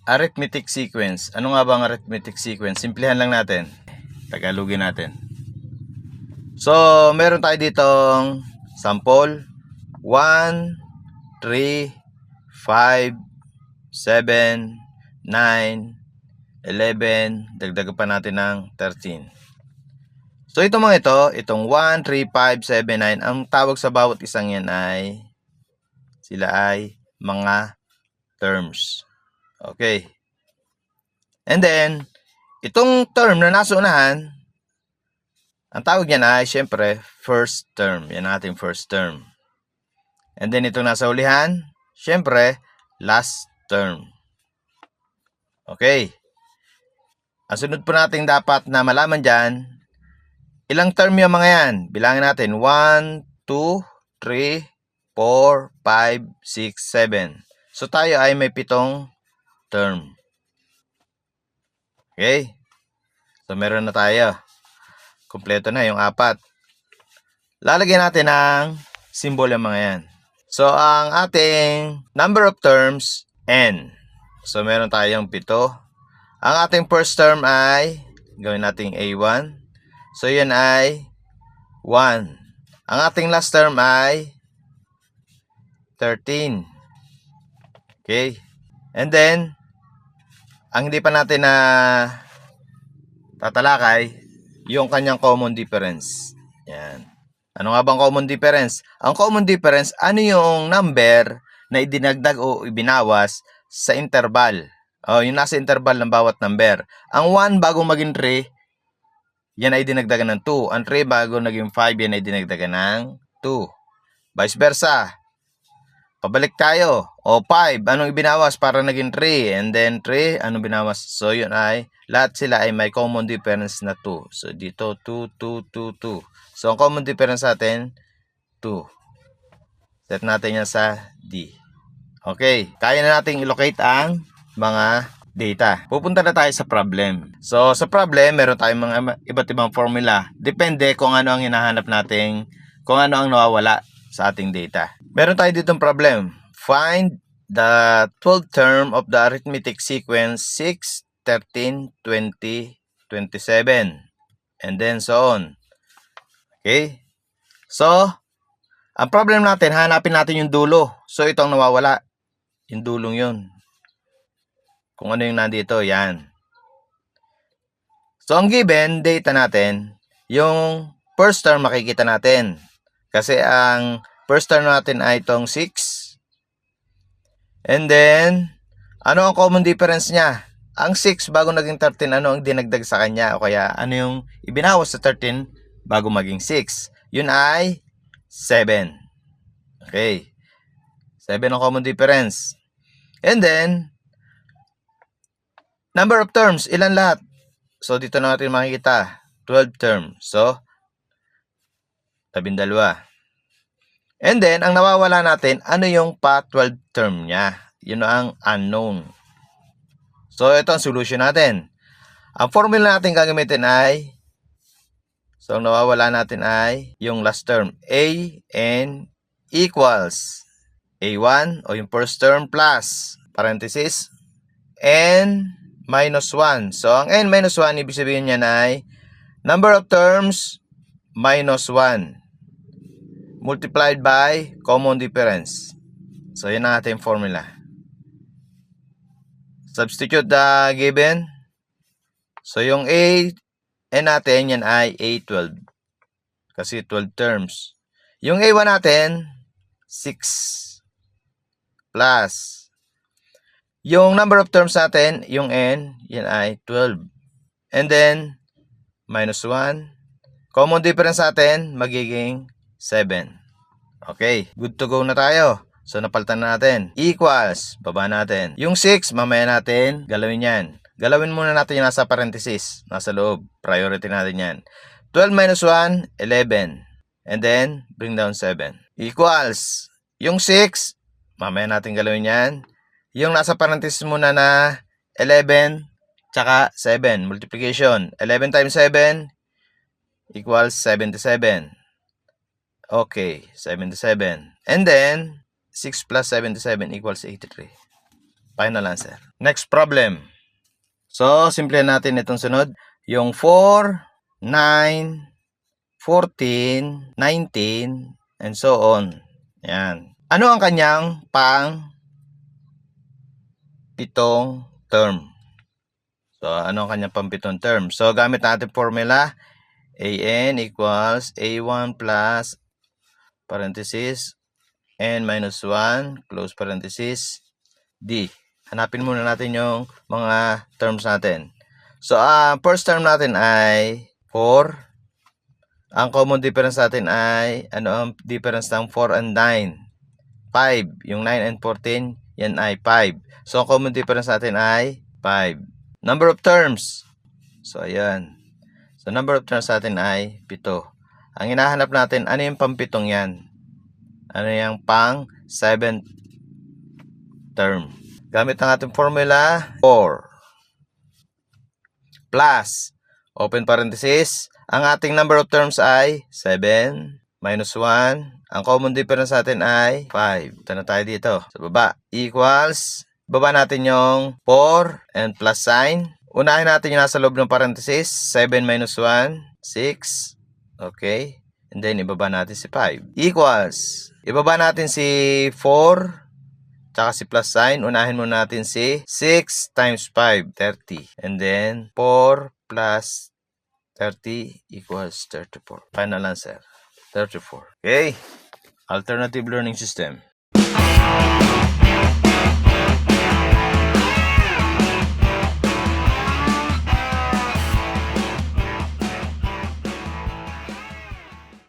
Arithmetic sequence. Ano nga ba ang arithmetic sequence? Simplihan lang natin. Tagalogin natin. So, meron tayo ditong sample. 1, 3, 5, 7, 9, 11. Dagdagan pa natin ng 13. So, itong mga itong 1, 3, 5, 7, 9, ang tawag sa bawat isang yan ay, sila ay mga terms. Okay. And then, itong term na nasa unahan, ang tawag niyan ay, syempre, first term. Yan ang ating first term. And then, itong nasa ulihan, syempre, last term. Okay. Ang sunod po natin dapat na malaman dyan, ilang term yung mga yan? Bilangin natin, 1, 2, 3, 4, 5, 6, 7. So, tayo ay may 7 term. Okay? So, meron na tayo. Kompleto na yung 4. Lalagyan natin ng symbol yung mga yan. So, ang ating number of terms, n. So, meron tayong 7. Ang ating first term ay, gawin natin A1. So, yun ay 1. Ang ating last term ay 13. Okay? And then, ang hindi pa natin na tatalakay, yung kanyang common difference. Yan. Ano nga bang common difference? Ang common difference, ano yung number na idinagdag o ibinawas sa interval? Yung nasa interval ng bawat number. Ang 1 bago maging 3, yan ay dinagdagan ng 2. Ang 3 bago naging 5, yan ay dinagdagan ng 2. Vice versa. Pabalik tayo. 5, anong ibinawas para naging 3? And then 3, anong binawas? So, yun ay, lahat sila ay may common difference na 2. So, dito, 2, 2, 2, 2. So, ang common difference natin, 2. Set natin yan sa D. Okay. Kaya na nating i-locate ang mga data. Pupunta na tayo sa problem. So, sa problem, meron tayong mga iba't ibang formula. Depende kung ano ang hinahanap nating, kung ano ang nawawala sa ating data. Meron tayo ditong problem. Find the 12th term of the arithmetic sequence 6, 13, 20, 27. And then so on. Okay? So, ang problem natin, hanapin natin yung dulo. So, itong nawawala. Yung dulong yun. Kung ano yung nandito, yan. So, ang given data natin, yung first term makikita natin. Kasi ang first term natin ay itong 6. And then, ano ang common difference niya? Ang 6 bago naging 13, ano ang dinagdag sa kanya? O kaya, ano yung ibinawas sa 13 bago maging 6? Yun ay 7. Okay. 7 ang common difference. And then, number of terms, ilan lahat? So, dito na natin makikita. 12 terms. So, 12. And then, ang nawawala natin, ano yung pa-12 term niya? Yun ang unknown. So, ito ang solution natin. Ang formula natin gagamitin ay, so, ang nawawala natin ay yung last term. A-N equals A1 o yung first term plus, parenthesis, N minus 1. So, ang N minus 1, ibig sabihin niya ay number of terms minus 1 multiplied by common difference. So, yun ang ating formula. Substitute the given. So, yung A N natin, yan ay A12. Kasi 12 terms. Yung A1 natin, 6 plus. Yung number of terms natin, yung N, yan ay 12. And then, minus 1. Common difference natin, magiging 7. Okay, good to go na tayo. So, napalitan na natin. Equals, baba natin. Yung 6, mamaya natin galawin yan. Galawin muna natin yung nasa parenthesis, nasa loob. Priority natin yan. 12 minus 1, 11. And then, bring down 7. Equals, yung 6, mamaya natin galawin yan. Yung nasa parenthesis muna na 11, tsaka 7. Multiplication. 11 times 7 equals 77. Okay, 77. And then, 6 plus 77 equals 83. Final answer. Next problem. So, simple natin itong sunod. Yung 4, 9, 14, 19, and so on. Yan. Ano ang kanyang pang-pitong term? So, ano ang kanyang pang-pitong term? So, gamit natin formula. AN equals A1 plus parenthesis N minus 1 close parenthesis D. Hanapin muna natin yung mga terms natin. So, first term natin ay 4. Ang common difference natin ay, ano ang difference ng 4 and 9? 5. Yung 9 and 14, yan ay 5. So, ang common difference natin ay 5. Number of terms. So, ayan. So, number of terms natin ay 7. Ang hinahanap natin, ano yung pang-pitong yan? Ano yung pang-7th term? Gamit ang ating formula, 4 plus, open parenthesis, ang ating number of terms ay 7 minus 1. Ang common difference natin ay 5. Ito na tayo dito. Sa baba, equals, baba natin yung 4 and plus sign. Unahin natin yung nasa loob ng parenthesis, 7 minus 1, 6. Okay. And then, ibaba natin si 5. Equals, ibaba natin si 4, tsaka si plus sign, unahin muna natin si 6 times 5, 30. And then, 4 plus 30 equals 34. Final answer, 34. Okay. Alternative learning system.